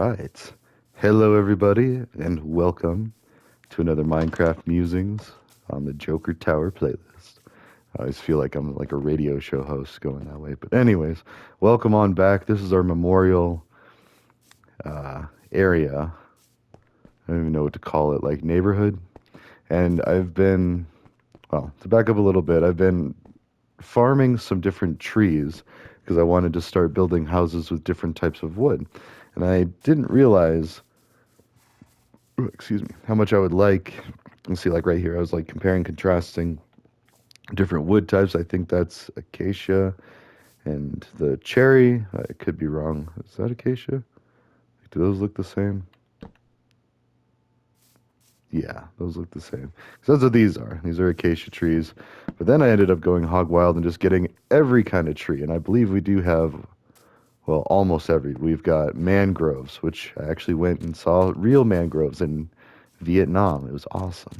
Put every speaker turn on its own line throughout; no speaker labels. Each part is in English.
right. Hello, everybody, and welcome to another Minecraft Musings on the Joker Tower playlist. I always feel like I'm like a radio show host going that way. But, anyways, welcome on back. This is our memorial area. I don't even know what to call it, like neighborhood. And to back up a little bit, I've been farming some different trees because I wanted to start building houses with different types of wood. And I didn't realize excuse me, how much I would like. Let's see, like right here, I was like comparing, contrasting different wood types. I think that's acacia and the cherry. I could be wrong. Is that acacia? Do those look the same? Yeah, those look the same. So that's what these are. These are acacia trees. But then I ended up going hog wild and just getting every kind of tree. And I believe we do have, well, almost every. We've got mangroves, which I actually went and saw real mangroves in Vietnam. It was awesome.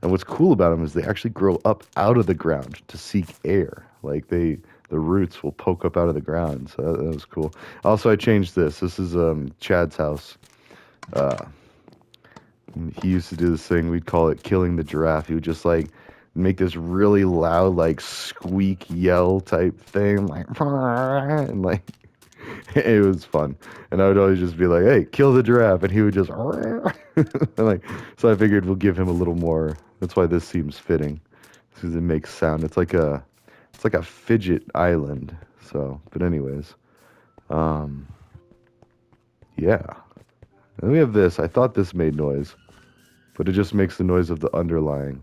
And what's cool about them is they actually grow up out of the ground to seek air. Like the roots will poke up out of the ground. So that was cool. Also, I changed this. This is Chad's house. Uh, he used to do this thing. We'd call it killing the giraffe. He would just like make this really loud, like squeak yell type thing, like and like it was fun. And I would always just be like, "Hey, kill the giraffe," and he would just and like. So I figured we'll give him a little more. That's why this seems fitting, because it makes sound. It's like a fidget island. So, but anyways, um, yeah. And we have this. I thought this made noise, but it just makes the noise of the underlying.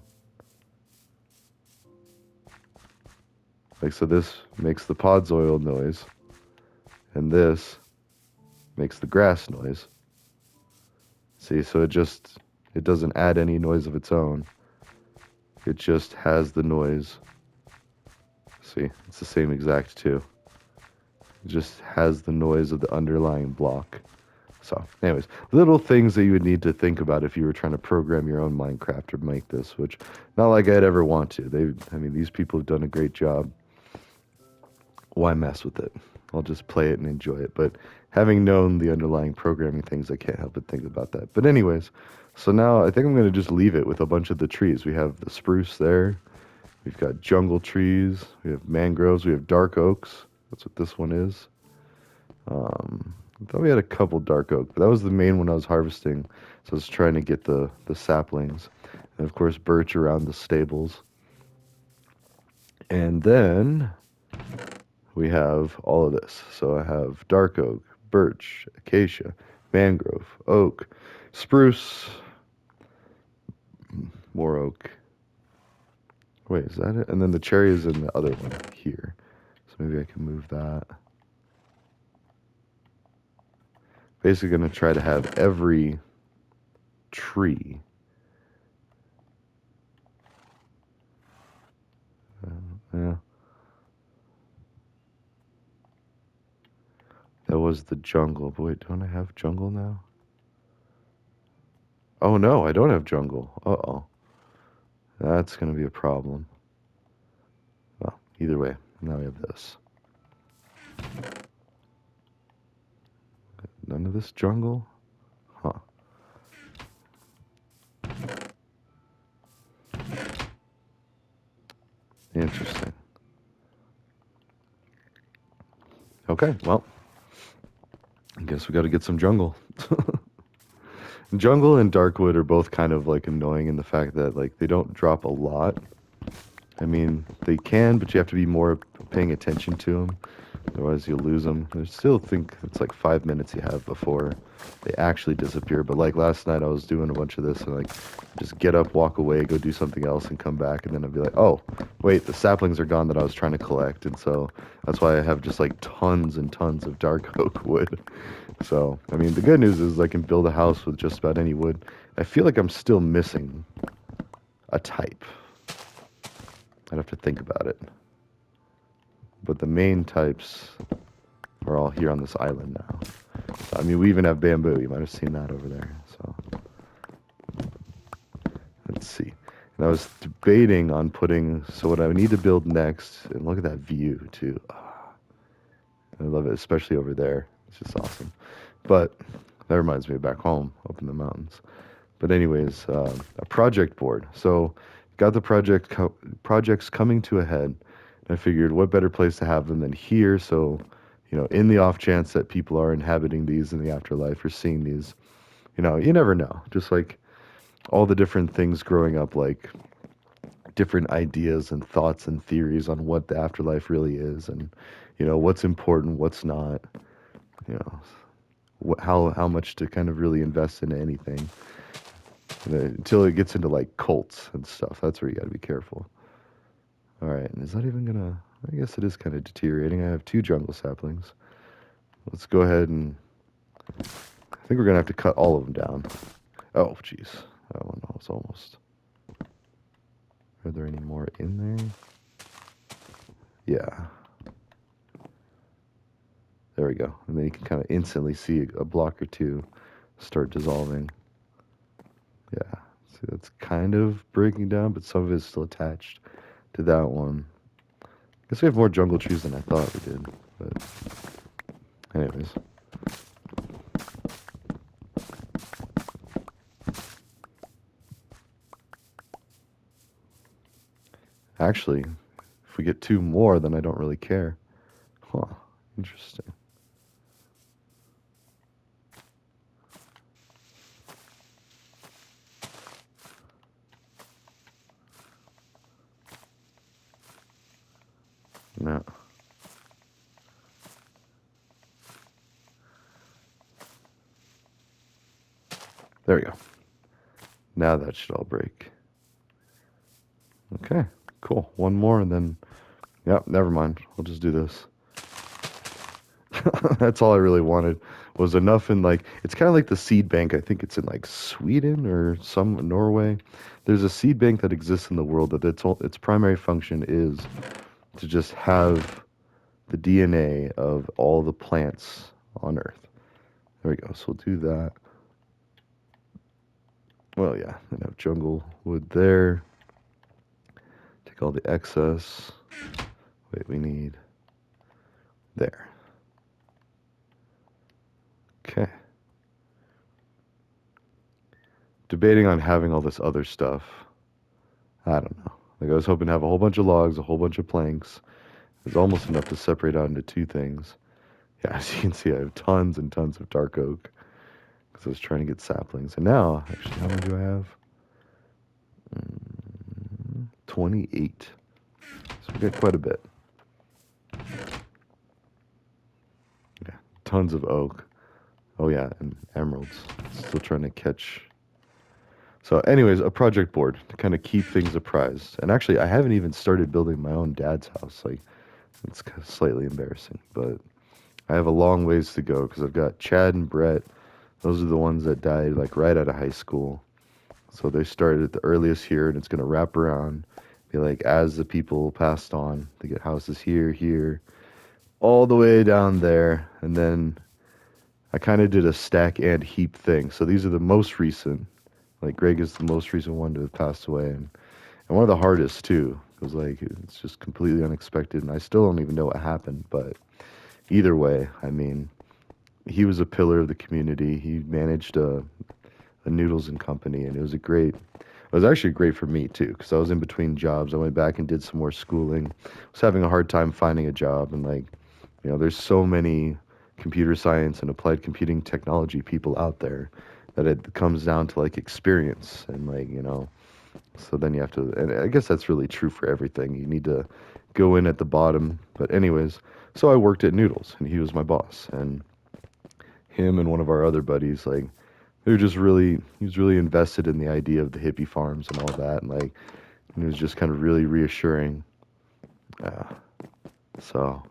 Like so, this makes the podzoil noise, and this makes the grass noise. See, so it doesn't add any noise of its own. It just has the noise. See, it's the same exact two. It just has the noise of the underlying block. So, anyways, little things that you would need to think about if you were trying to program your own Minecraft or make this, which not like I'd ever want to. These people have done a great job. Why mess with it? I'll just play it and enjoy it. But having known the underlying programming things, I can't help but think about that. But anyways, so now I think I'm going to just leave it with a bunch of the trees. We have the spruce there. We've got jungle trees. We have mangroves. We have dark oaks. That's what this one is. I thought we had a couple dark oak, but that was the main one I was harvesting. So I was trying to get the saplings. And of course, birch around the stables. And then we have all of this. So I have dark oak, birch, acacia, mangrove, oak, spruce, more oak. Wait, is that it? And then the cherry is in the other one here. So maybe I can move that. Basically going to try to have every tree. Yeah. That was the jungle. But wait, don't I have jungle now? Oh no, I don't have jungle. Uh-oh. That's going to be a problem. Well, either way, now we have this. None of this jungle? Huh. Interesting. Okay, well, I guess we got to get some jungle. Jungle and Darkwood are both kind of like annoying in the fact that like they don't drop a lot. I mean, they can, but you have to be more paying attention to them. Otherwise, you'll lose them. I still think it's like 5 minutes you have before they actually disappear. But like last night, I was doing a bunch of this and like just get up, walk away, go do something else, and come back, and then I'd be like, oh, wait, the saplings are gone that I was trying to collect, and so that's why I have just like tons and tons of dark oak wood. So I mean, the good news is I can build a house with just about any wood. I feel like I'm still missing a type. I'd have to think about it. But the main types are all here on this island now. I mean, we even have bamboo. You might have seen that over there. So let's see. And I was debating on putting. So what I need to build next, and look at that view too. I love it, especially over there. It's just awesome. But that reminds me of back home up in the mountains. But anyways, a project board. So got the projects coming to a head. And I figured what better place to have them than here. So, in the off chance that people are inhabiting these in the afterlife or seeing these, you never know. Just like all the different things growing up, like different ideas and thoughts and theories on what the afterlife really is, and what's important, what's not. You know, how much to kind of really invest into anything. Until it gets into like cults and stuff. That's where you got to be careful. All right, and is that even gonna? I guess it is kind of deteriorating. I have two jungle saplings. Let's go ahead and I think we're gonna have to cut all of them down. Oh, jeez. That one was almost. Are there any more in there? Yeah. There we go. And then you can kind of instantly see a block or two start dissolving. Yeah. See, that's kind of breaking down, but some of it is still attached to that one. Guess we have more jungle trees than I thought we did. But anyways. Actually, if we get two more, then I don't really care. Huh. Interesting. No. There we go. Now that should all break. Okay, cool. One more and then, yep, never mind. We'll just do this. That's all I really wanted was enough in like, it's kind of like the seed bank. I think it's in like Sweden or some Norway. There's a seed bank that exists in the world that its primary function is to just have the DNA of all the plants on Earth. There we go. So we'll do that. Well, yeah, then have jungle wood there. Take all the excess. Wait, we need there. Okay. Debating on having all this other stuff. I don't know. Like I was hoping to have a whole bunch of logs, a whole bunch of planks. It's almost enough to separate out into two things. Yeah, as you can see, I have tons and tons of dark oak because I was trying to get saplings. And now, actually, how many do I have? 28. So we got quite a bit. Yeah, tons of oak. Oh yeah, and emeralds. Still trying to catch. So, anyways, a project board to kind of keep things apprised. And actually, I haven't even started building my own dad's house. Like, it's kind of slightly embarrassing, but I have a long ways to go because I've got Chad and Brett. Those are the ones that died like right out of high school. So they started at the earliest here, and it's going to wrap around. Be like as the people passed on, they get houses here, here, all the way down there, and then I kind of did a stack and heap thing. So these are the most recent. Like Greg is the most recent one to have passed away, and one of the hardest too, because like it's just completely unexpected, and I still don't even know what happened. But either way, I mean, he was a pillar of the community. He managed a noodles and company, and it was a great. It was actually great for me too, because I was in between jobs. I went back and did some more schooling. Was having a hard time finding a job, and like, there's so many computer science and applied computing technology people out there that it comes down to like experience and like so then you have to, and I guess that's really true for everything. You need to go in at the bottom. But anyways, so I worked at Noodles, and he was my boss, and him and one of our other buddies, like they were just really, he was really invested in the idea of the hippie farms and all that, and like it was just kind of really reassuring. Yeah. So,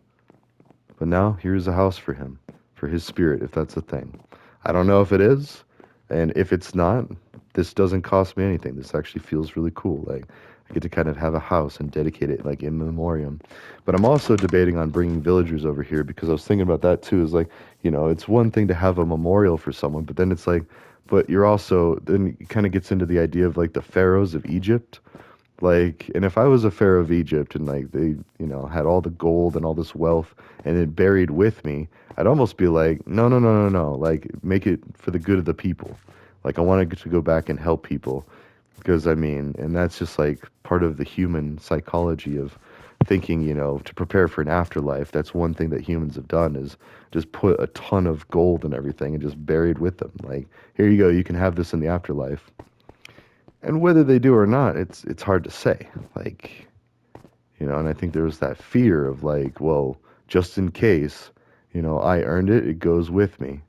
but now here's a house for him, for his spirit, if that's a thing. I don't know if it is, and if it's not, this doesn't cost me anything. This actually feels really cool. Like I get to kind of have a house and dedicate it like in memoriam. But I'm also debating on bringing villagers over here because I was thinking about that too. Is like, it's one thing to have a memorial for someone, but then it's like, but you're also then it kind of gets into the idea of like the pharaohs of Egypt. Like, and if I was a pharaoh of Egypt and like they, had all the gold and all this wealth and it buried with me, I'd almost be like, no, no, no, no, no. Like, make it for the good of the people. Like, I want to go back and help people because I mean, and that's just like part of the human psychology of thinking, to prepare for an afterlife. That's one thing that humans have done is just put a ton of gold and everything and just buried with them. Like, here you go, you can have this in the afterlife. And whether they do or not, it's hard to say. Like, and I think there was that fear of like, well, just in case, I earned it, it goes with me.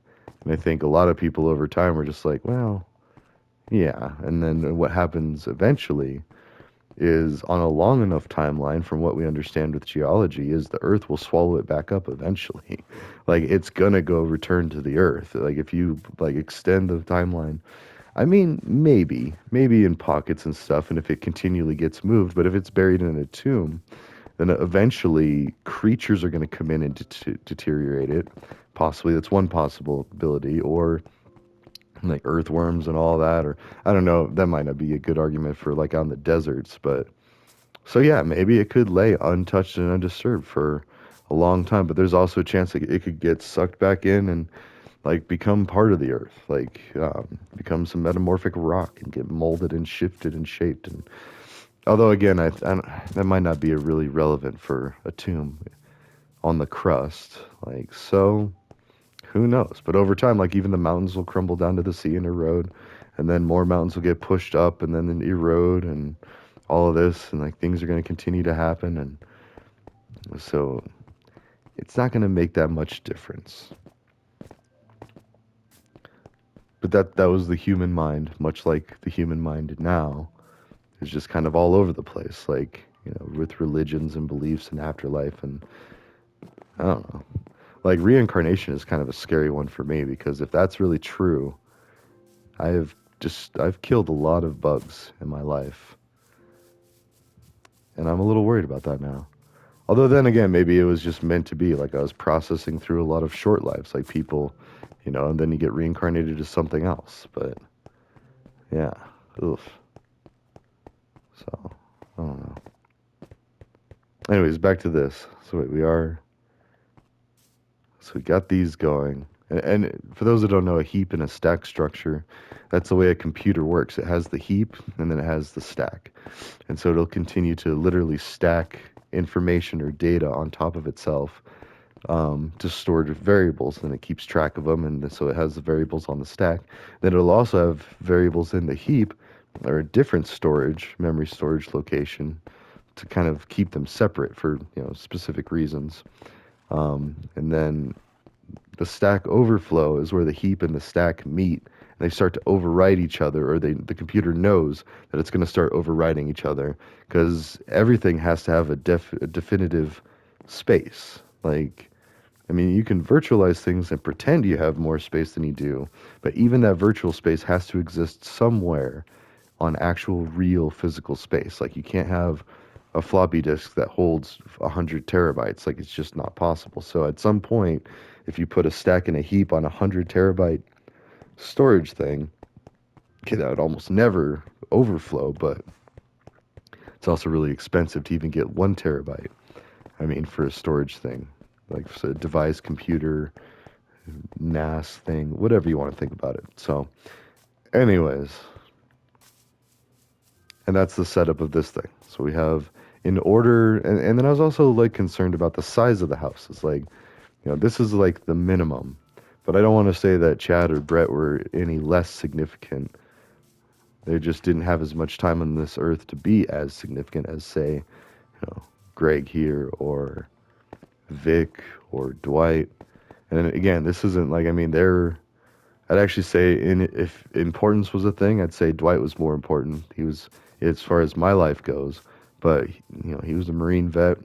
And I think a lot of people over time are just like, well, yeah. And then what happens eventually is on a long enough timeline from what we understand with geology is the earth will swallow it back up eventually. Like it's gonna go return to the earth. Like if you like extend the timeline, I mean, maybe in pockets and stuff, and if it continually gets moved, but if it's buried in a tomb, then eventually creatures are going to come in and deteriorate it. Possibly, that's one possibility, or like earthworms and all that, or I don't know, that might not be a good argument for like on the deserts, but so yeah, maybe it could lay untouched and undisturbed for a long time, but there's also a chance that it could get sucked back in and like become part of the earth, like become some metamorphic rock and get molded and shifted and shaped. And although again, that might not be a really relevant for a tomb on the crust, like so. Who knows? But over time, like even the mountains will crumble down to the sea and erode, and then more mountains will get pushed up and then erode, and all of this, and like things are going to continue to happen, and so it's not going to make that much difference. But that was the human mind, much like the human mind now is just kind of all over the place, like with religions and beliefs and afterlife, and I don't know. Like reincarnation is kind of a scary one for me because if that's really true, I've killed a lot of bugs in my life, and I'm a little worried about that now. Although then again, maybe it was just meant to be. Like I was processing through a lot of short lives, like people, and then you get reincarnated as something else. But yeah, oof. So I don't know. Anyways, back to this. So wait, we got these going. And for those that don't know, a heap and a stack structure, that's the way a computer works. It has the heap and then it has the stack. And so it'll continue to literally stack information or data on top of itself to store variables, and it keeps track of them. And so it has the variables on the stack. Then it'll also have variables in the heap or a different storage, memory storage location to kind of keep them separate for specific reasons. And then the stack overflow is where the heap and the stack meet and they start to overwrite each other, or the computer knows that it's going to start overwriting each other because everything has to have a definitive space. Like, I mean, you can virtualize things and pretend you have more space than you do, but even that virtual space has to exist somewhere on actual real physical space. Like, you can't have a floppy disk that holds 100 terabytes. Like, it's just not possible. So at some point, if you put a stack in a heap on a 100 terabyte storage thing, okay, that would almost never overflow, but it's also really expensive to even get 1 terabyte. I mean, for a storage thing, like for a device, computer, NAS thing, whatever you want to think about it. So, anyways, and that's the setup of this thing. So we have in order, and then I was also like concerned about the size of the house. It's like, this is like the minimum, but I don't want to say that Chad or Brett were any less significant. They just didn't have as much time on this earth to be as significant as, say, Greg here or Vic or Dwight. And again, this isn't like, I mean, I'd actually say if importance was a thing, I'd say Dwight was more important. He was, as far as my life goes, but he was a Marine vet.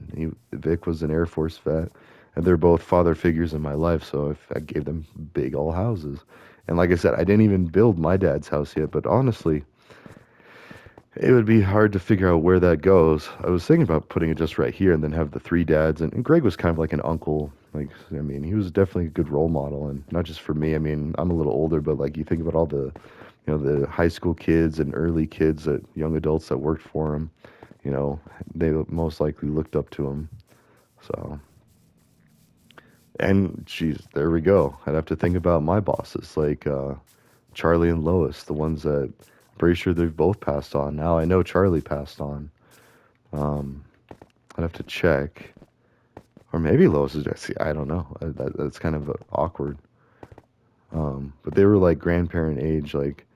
Vic was an Air Force vet, and they're both father figures in my life. So if I gave them big old houses, and like I said, I didn't even build my dad's house yet. But honestly, it would be hard to figure out where that goes. I was thinking about putting it just right here and then have the three dads. And Greg was kind of like an uncle. Like, I mean, he was definitely a good role model. And not just for me. I mean, I'm a little older, but like you think about all the high school kids and early kids, that young adults that worked for him. you know, they most likely looked up to him. So, and geez, there we go. I'd have to think about my bosses, like Charlie and Lois, the ones that I'm pretty sure they've both passed on. Now I know Charlie passed on. Um, I'd have to check, or maybe Lois is. See, I don't know. That's kind of awkward. But they were like grandparent age, like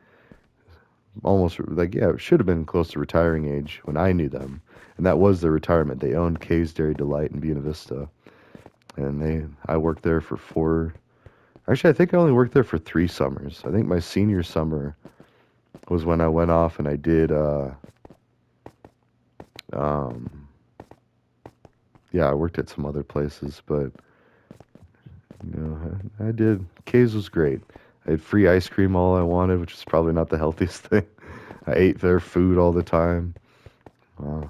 almost like yeah, it should have been close to retiring age when I knew them, and that was their retirement. They owned Kay's Dairy Delight in Buena Vista, and I worked there for four. Actually, I think I only worked there for 3 summers. I think my senior summer was when I went off and I did. Um, yeah, I worked at some other places, but I did. Kay's was great. I had free ice cream all I wanted, which is probably not the healthiest thing. I ate their food all the time. Uh,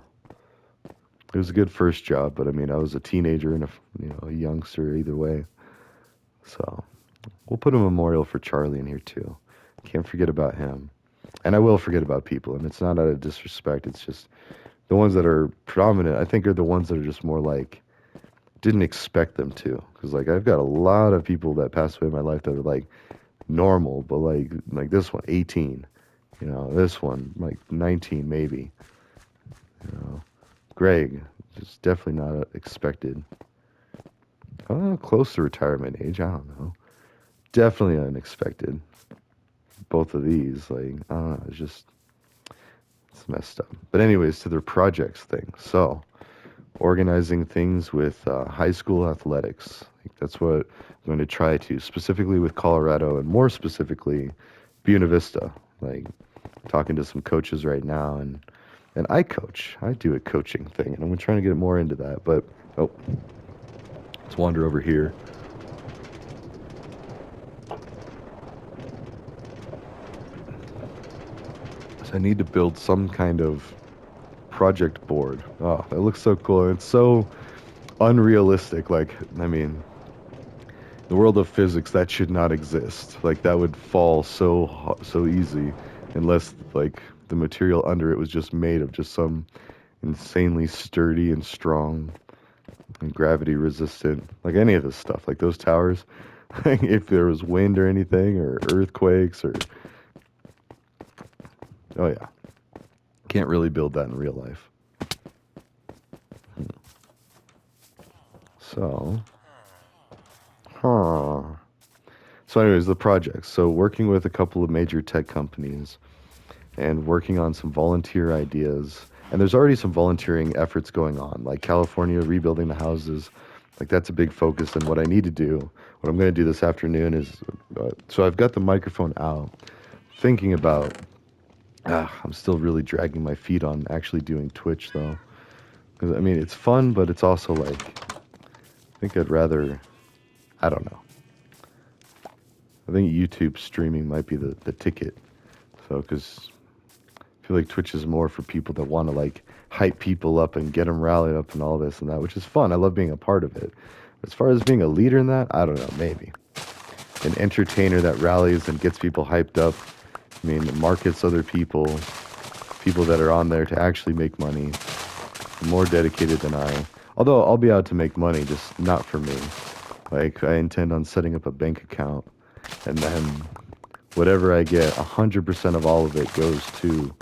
it was a good first job, but I mean, I was a teenager and a youngster either way. So we'll put a memorial for Charlie in here too. Can't forget about him. And I will forget about people, and it's not out of disrespect. It's just the ones that are prominent, I think, are the ones that are just more like didn't expect them to. Because like I've got a lot of people that passed away in my life that are like normal, but like this one, 18. This one, like 19 maybe. You know, Greg, just definitely not expected. Close to retirement age, I don't know. Definitely unexpected. Both of these, like, I don't know, it's messed up. But anyways, to their projects thing. So, organizing things with high school athletics. Like, that's what I'm going to try to, specifically with Colorado and more specifically, Buena Vista. Like, talking to some coaches right now, and I coach. I do a coaching thing, and I'm trying to get more into that. But, oh, let's wander over here. So I need to build some kind of project board. Oh, that looks so cool. It's so unrealistic. Like, I mean, the world of physics, that should not exist. Like, that would fall so easy unless like the material under it was just made of just some insanely sturdy and strong and gravity resistant, like any of this stuff, like those towers. If there was wind or anything, or earthquakes, or oh yeah, can't really build that in real life. So, huh. So, anyways, the projects. So, working with a couple of major tech companies and working on some volunteer ideas. And there's already some volunteering efforts going on, like California rebuilding the houses. Like, that's a big focus. And what I need to do, what I'm going to do this afternoon is so I've got the microphone out, thinking about, I'm still really dragging my feet on actually doing Twitch, though. Because, I mean, it's fun, but it's also like, I think I'd rather, I don't know. I think YouTube streaming might be the ticket. So, because I feel like Twitch is more for people that want to like hype people up and get them rallied up and all this and that, which is fun. I love being a part of it. As far as being a leader in that, I don't know, maybe. An entertainer that rallies and gets people hyped up. I mean, markets other people, people that are on there to actually make money, more dedicated than I. Although I'll be out to make money, just not for me. Like, I intend on setting up a bank account, and then whatever I get, 100% of all of it goes to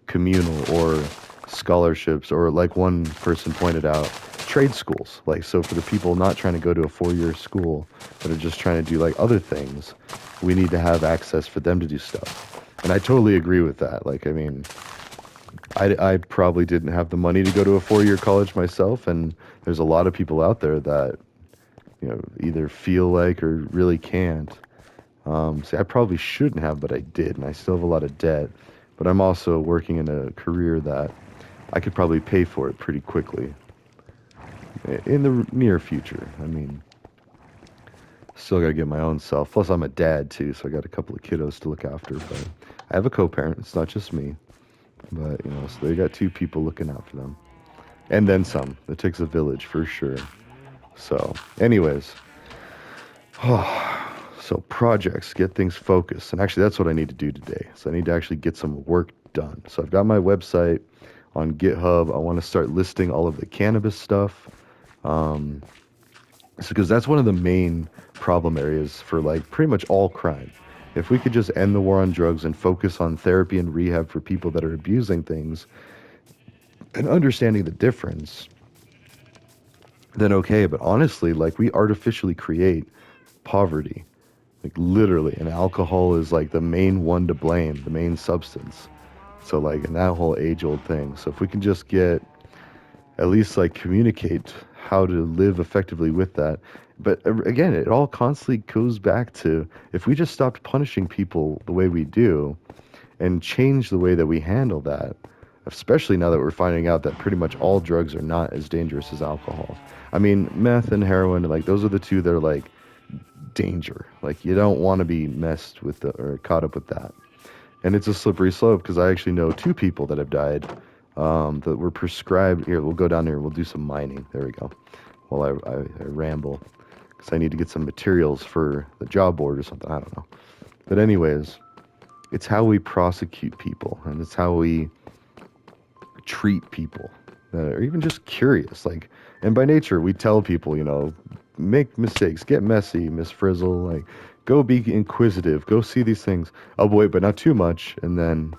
communal or scholarships, or like one person pointed out, trade schools. Like, so for the people not trying to go to a 4-year school that are just trying to do like other things, we need to have access for them to do stuff. And I totally agree with that. Like, I mean, I probably didn't have the money to go to a 4-year college myself, and there's a lot of people out there that either feel like or really can't. See, I probably shouldn't have, but I did, and I still have a lot of debt. But I'm also working in a career that I could probably pay for it pretty quickly in the near future. I mean, still got to get my own self. Plus, I'm a dad too, so I got a couple of kiddos to look after. But I have a co-parent. It's not just me. But so they got two people looking out for them, and then some. It takes a village for sure. So, anyways. So projects, get things focused. And actually that's what I need to do today. So I need to actually get some work done. So I've got my website on GitHub. I want to start listing all of the cannabis stuff. Um, because that's one of the main problem areas for like pretty much all crime. If we could just end the war on drugs and focus on therapy and rehab for people that are abusing things and understanding the difference, then okay. But honestly, like we artificially create poverty, like literally, and alcohol is like the main one to blame, the main substance. So like, in that whole age-old thing. So if we can just get at least like communicate how to live effectively with that. But again, it all constantly goes back to if we just stopped punishing people the way we do and change the way that we handle that, especially now that we're finding out that pretty much all drugs are not as dangerous as alcohol. I mean, meth and heroin, like those are the two that are like danger. Like you don't want to be messed with or caught up with that. And it's a slippery slope because I actually know two people that have died that were prescribed. Here, we'll go down here. We'll do some mining. There we go. While I ramble because I need to get some materials for the job board or something. I don't know. But anyways, it's how we prosecute people and it's how we treat people that are even just curious. Like, and by nature, we tell people, make mistakes, get messy, Miss Frizzle. Like, go be inquisitive, go see these things. Oh, boy, but not too much. And then,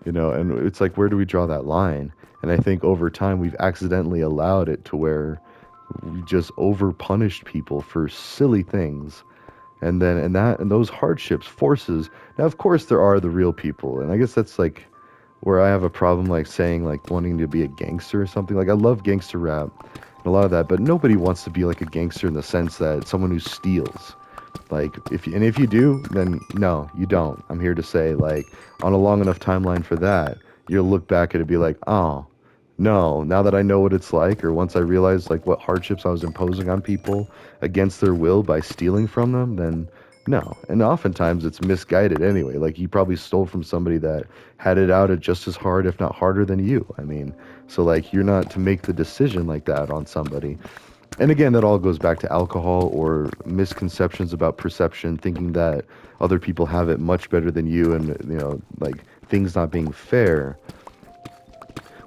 and it's like, where do we draw that line? And I think over time, we've accidentally allowed it to where we just over punished people for silly things. And then, and those hardships, forces. Now, of course, there are the real people. And I guess that's like, where I have a problem like saying like wanting to be a gangster or something. Like I love gangster rap and a lot of that, but nobody wants to be like a gangster in the sense that someone who steals. Like if you do, then no, you don't. I'm here to say like on a long enough timeline for that, you'll look back at it and be like, oh, no, now that I know what it's like, or once I realize like what hardships I was imposing on people against their will by stealing from them, then no. And oftentimes it's misguided anyway. Like you probably stole from somebody that had it out at just as hard, if not harder than you. I mean, so like you're not to make the decision like that on somebody. And again, that all goes back to alcohol or misconceptions about perception, thinking that other people have it much better than you and, like things not being fair.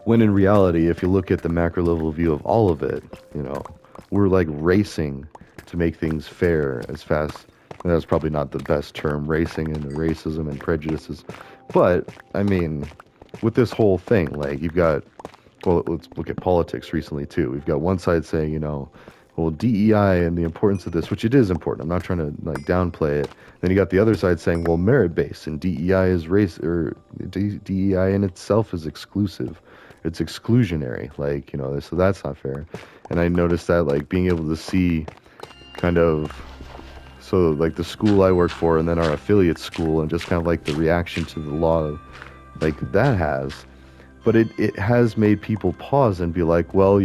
When in reality, if you look at the macro level view of all of it, we're like racing to make things fair as fast. And that's probably not the best term, racing and racism and prejudices. But, I mean, with this whole thing, like you've got, well, let's look at politics recently too. We've got one side saying, well, DEI and the importance of this, which it is important. I'm not trying to like downplay it. Then you got the other side saying, well, merit-based and DEI is race, or DEI in itself is exclusive. It's exclusionary, like, so that's not fair. And I noticed that like being able to see kind of, so like the school I work for and then our affiliate school and just kind of like the reaction to the law like that has. But it has made people pause and be like, well,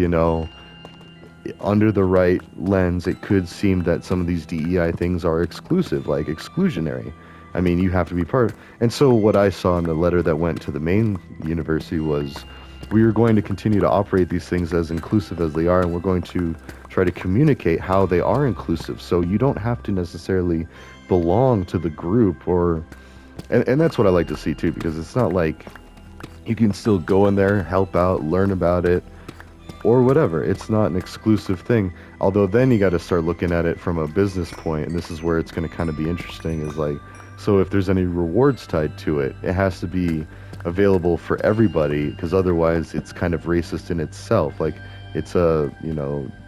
under the right lens, it could seem that some of these DEI things are exclusive, like exclusionary. I mean, you have to be part. And so what I saw in the letter that went to the main university was we are going to continue to operate these things as inclusive as they are, and we're going to try to communicate how they are inclusive. So you don't have to necessarily belong to the group and that's what I like to see too, because it's not like you can still go in there, help out, learn about it, or whatever. It's not an exclusive thing. Although then you got to start looking at it from a business point, and this is where it's going to kind of be interesting, is like, so if there's any rewards tied to it, it has to be available for everybody, because otherwise it's kind of racist in itself. Like it's a,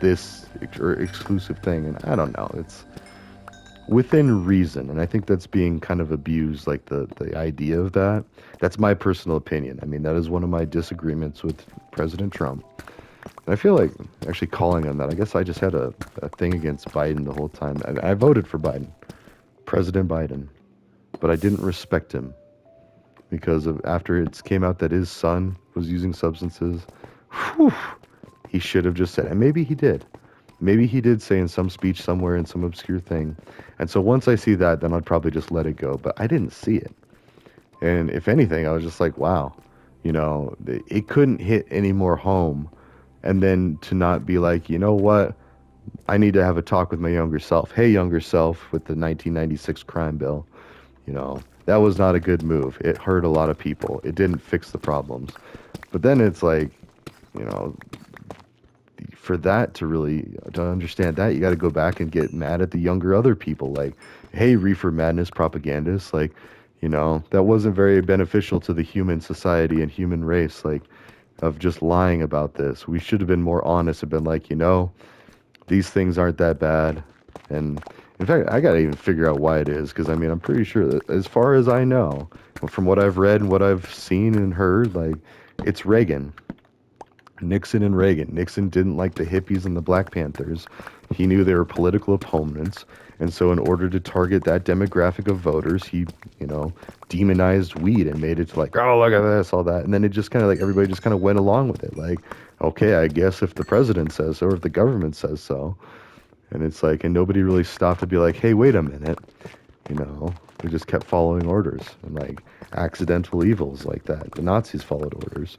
this or exclusive thing, and I don't know. It's within reason, and I think that's being kind of abused, like the idea of that. That's my personal opinion. I mean, that is one of my disagreements with President Trump. And I feel like actually calling on that. I guess I just had a thing against Biden the whole time. I voted for Biden, President Biden, but I didn't respect him because of after it came out that his son was using substances. Whew, he should have just said, and maybe he did. Maybe he did say in some speech somewhere in some obscure thing. And so once I see that, then I'd probably just let it go. But I didn't see it. And if anything, I was just like, wow, it couldn't hit any more home. And then to not be like, you know what? I need to have a talk with my younger self. Hey, younger self, with the 1996 crime bill, that was not a good move. It hurt a lot of people. It didn't fix the problems. But then it's like, you know, for that to really to understand that, you got to go back and get mad at the younger other people. Like, hey, reefer madness propagandists, like, that wasn't very beneficial to the human society and human race. Like, of just lying about this. We should have been more honest and been like, these things aren't that bad. And in fact, I got to even figure out why it is, because I mean, I'm pretty sure that as far as I know, from what I've read and what I've seen and heard, like, it's Reagan. Nixon and Reagan. Nixon didn't like the hippies and the Black Panthers. He knew they were political opponents. And so, in order to target that demographic of voters, he, you know, demonized weed and made it to like, oh, look at this, all that. And then it just kind of like everybody just kind of went along with it. Like, okay, I guess if the president says so or if the government says so. And it's like, and nobody really stopped to be like, hey, wait a minute. They just kept following orders and like accidental evils like that. The Nazis followed orders.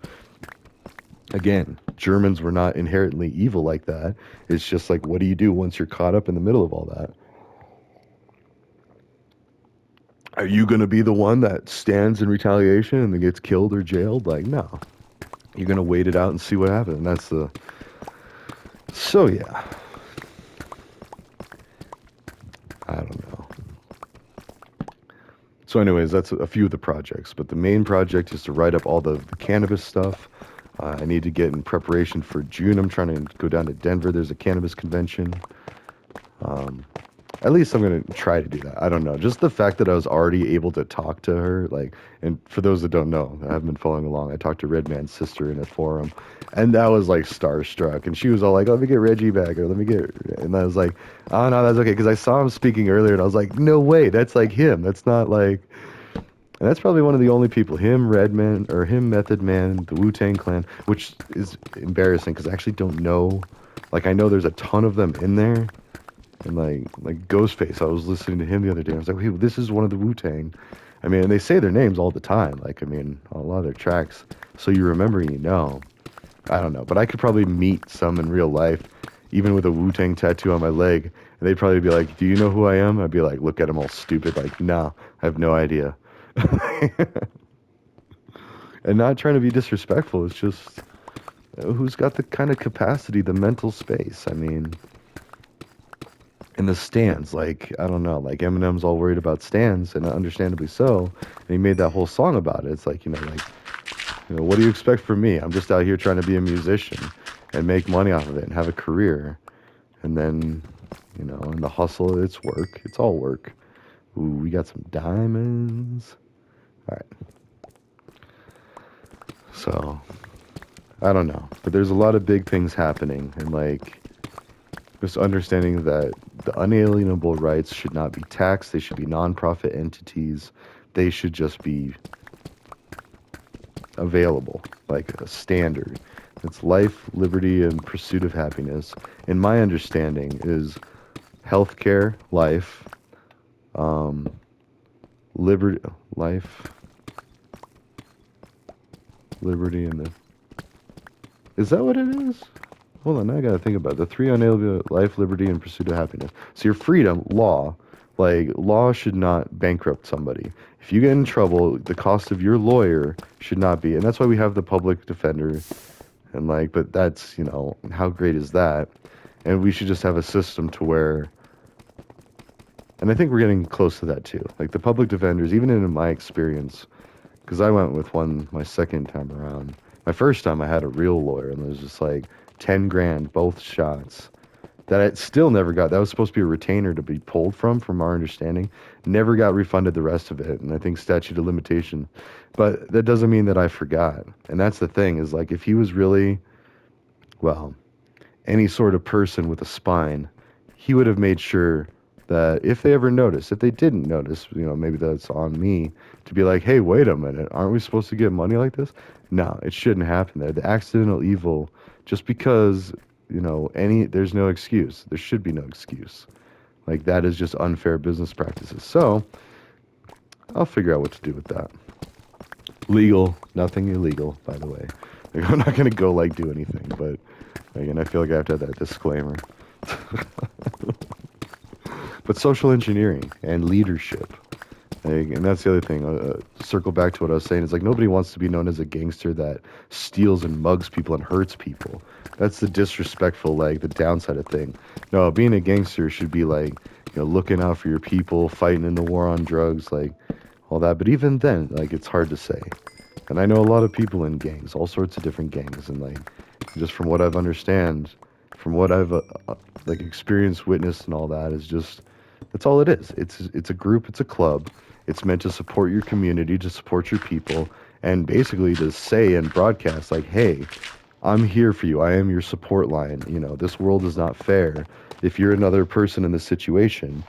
Again, Germans were not inherently evil like that. It's just like, what do you do once you're caught up in the middle of all that? Are you going to be the one that stands in retaliation and then gets killed or jailed? Like, no. You're going to wait it out and see what happens. And that's the. So, yeah. I don't know. So, anyways, that's a few of the projects. But the main project is to write up all the cannabis stuff. I need to get in preparation for June. I'm trying to go down to Denver. There's a cannabis convention. At least I'm going to try to do that. I don't know. Just the fact that I was already able to talk to her, like, and for those that don't know, I haven't been following along, I talked to Redman's sister in a forum, and that was like starstruck. And she was all like, let me get Reggie back, or let me get, and I was like, oh no, that's okay. Because I saw him speaking earlier, and I was like, no way, that's like him. That's not like, and that's probably one of the only people, him, Redman, or him, Method Man, the Wu-Tang Clan, which is embarrassing because I actually don't know. Like, I know there's a ton of them in there. And like Ghostface, I was listening to him the other day. I was like, hey, this is one of the Wu-Tang. I mean, and they say their names all the time. Like, I mean, on a lot of their tracks. So you remember, I don't know. But I could probably meet some in real life, even with a Wu-Tang tattoo on my leg. And they'd probably be like, do you know who I am? I'd be like, look at them all stupid. Like, nah, I have no idea. And not trying to be disrespectful. It's just, who's got the kind of capacity, the mental space? I mean... in the stands, like, I don't know, like Eminem's all worried about stands, and understandably so, and he made that whole song about it. It's like, like, what do you expect from me? I'm just out here trying to be a musician and make money off of it and have a career. And then, in the hustle, it's work. It's all work. Ooh, we got some diamonds. All right. So, I don't know, but there's a lot of big things happening, and like, just understanding that the unalienable rights should not be taxed. They should be nonprofit entities. They should just be available, like a standard. It's life, liberty, and pursuit of happiness. And my understanding is healthcare, life, liberty, life, liberty, and the... Is that what it is? Hold on, now I gotta think about it. The three unalienable: life, liberty, and pursuit of happiness. So your freedom, law, like, law should not bankrupt somebody. If you get in trouble, the cost of your lawyer should not be, and that's why we have the public defender, and like, but that's, how great is that? And we should just have a system to where, and I think we're getting close to that too. Like the public defenders, even in my experience, because I went with one my second time around. My first time I had a real lawyer, and it was just like 10 grand, both shots. That I still never got. That was supposed to be a retainer to be pulled from our understanding. Never got refunded the rest of it, and I think statute of limitation. But that doesn't mean that I forgot. And that's the thing, is like, if he was really, well, any sort of person with a spine, he would have made sure that if they ever noticed, if they didn't notice, maybe that's on me, to be like, hey, wait a minute, aren't we supposed to get money like this? No, it shouldn't happen there. The accidental evil, just because, there's no excuse. There should be no excuse. Like, that is just unfair business practices. So, I'll figure out what to do with that. Legal, nothing illegal, by the way. Like, I'm not going to go, like, do anything, but, again, I feel like I have to have that disclaimer. But social engineering and leadership Like, and that's the other thing. Circle back to what I was saying. It's like nobody wants to be known as a gangster that steals and mugs people and hurts people. That's the disrespectful, like the downside of thing. No, being a gangster should be like, looking out for your people, fighting in the war on drugs, like all that. But even then, like it's hard to say. And I know a lot of people in gangs, all sorts of different gangs, and like just from what I've understand, from what I've like experienced, witnessed, and all that is just that's all it is. It's a group, it's a club. It's meant to support your community, to support your people, and basically to say and broadcast like, hey, I'm here for you. I am your support line. This world is not fair. If you're another person in this situation,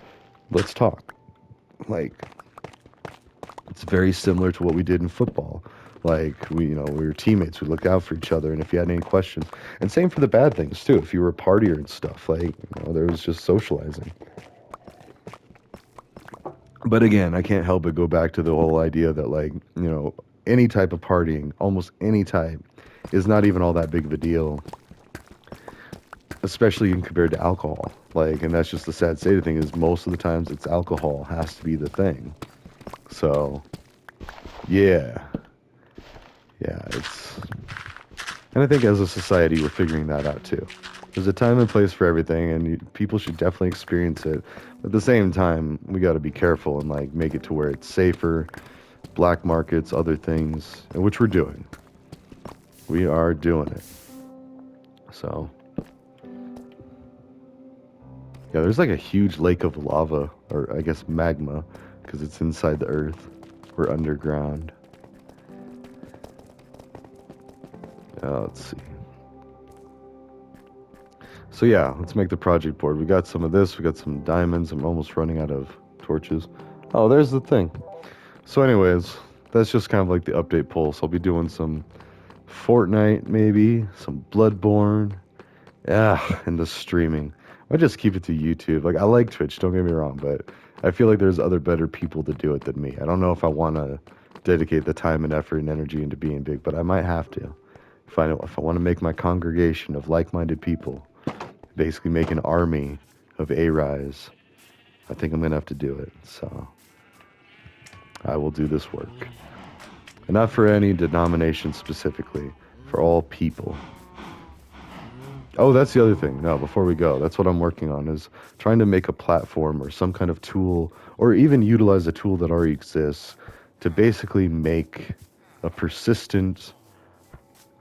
let's talk. Like, it's very similar to what we did in football. Like we were teammates. We looked out for each other, and if you had any questions, and same for the bad things too. If you were a partier and stuff, like there was just socializing. But again, I can't help but go back to the whole idea that like any type of partying, almost any type, is not even all that big of a deal, especially in compared to alcohol. Like, and that's just the sad state of thing is most of the times it's alcohol has to be the thing. So yeah. Yeah, and I think as a society, we're figuring that out too. There's a time and place for everything, and people should definitely experience it. But at the same time, we got to be careful and like make it to where it's safer, black markets, other things, and which we're doing. We are doing it. So, yeah, there's like a huge lake of lava, or I guess magma, because it's inside the earth. We're underground. Let's see. So yeah, let's make the project board. We got some of this. We got some diamonds. I'm almost running out of torches. Oh, there's the thing. So anyways, that's just kind of like the update poll. So I'll be doing some Fortnite maybe, some Bloodborne. Yeah, and the streaming. I just keep it to YouTube. Like I like Twitch, don't get me wrong, but I feel like there's other better people to do it than me. I don't know if I want to dedicate the time and effort and energy into being big, but I might have to. If I want to make my congregation of like-minded people basically make an army of A-Ryes, I think I'm going to have to do it. So I will do this work. And not for any denomination specifically, for all people. Oh, that's the other thing. No, before we go, that's what I'm working on is trying to make a platform or some kind of tool or even utilize a tool that already exists to basically make a persistent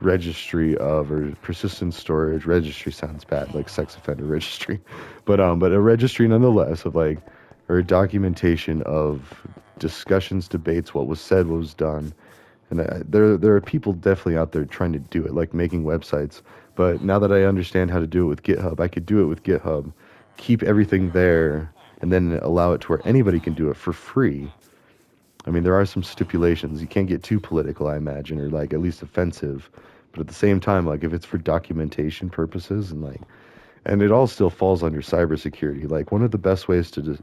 registry of or persistent storage registry sounds bad like sex offender registry but a registry nonetheless of like or documentation of discussions, debates, what was said, what was done. And there are people definitely out there trying to do it, like making websites. But now that I understand how to do it with GitHub, I could do it with GitHub, keep everything there, and then allow it to where anybody can do it for free. I mean, there are some stipulations. You can't get too political, I imagine, or like at least offensive. But at the same time, like if it's for documentation purposes and like, and it all still falls under cybersecurity. Like one of the best ways to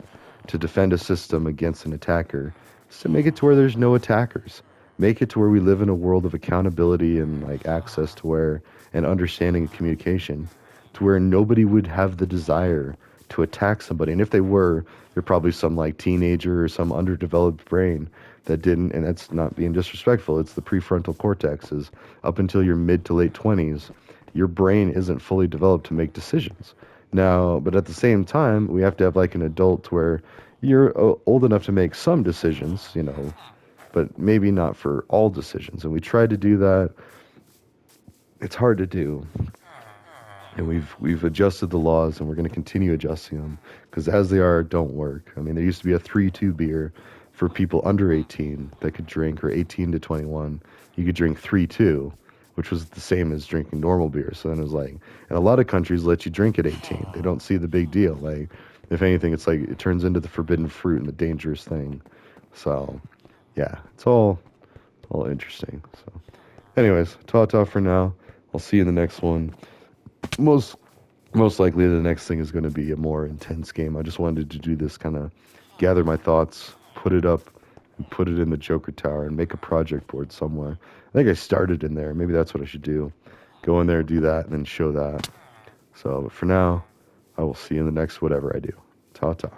defend a system against an attacker is to make it to where there's no attackers. Make it to where we live in a world of accountability and like access to where and understanding of communication, to where nobody would have the desire to attack somebody. And if they were, they're probably some like teenager or some underdeveloped brain that didn't, and that's not being disrespectful. It's the prefrontal cortex is up until your mid to late 20s. Your brain isn't fully developed to make decisions. Now, but at the same time, we have to have like an adult where you're old enough to make some decisions, but maybe not for all decisions. And we tried to do that. It's hard to do. And we've adjusted the laws, and we're going to continue adjusting them because as they are, don't work. I mean, there used to be a 3-2 beer for people under 18 that could drink, or 18 to 21. You could drink 3-2, which was the same as drinking normal beer. So then it was like, and a lot of countries let you drink at 18. They don't see the big deal. Like, if anything, it's like it turns into the forbidden fruit and the dangerous thing. So, yeah, it's all interesting. So, anyways, ta for now. I'll see you in the next one. Most likely the next thing is going to be a more intense game. I just wanted to do this kind of gather my thoughts, put it up, and put it in the Joker Tower and make a project board somewhere. I think I started in there. Maybe that's what I should do. Go in there, do that, and then show that. So for now, I will see you in the next whatever I do. Ta-ta.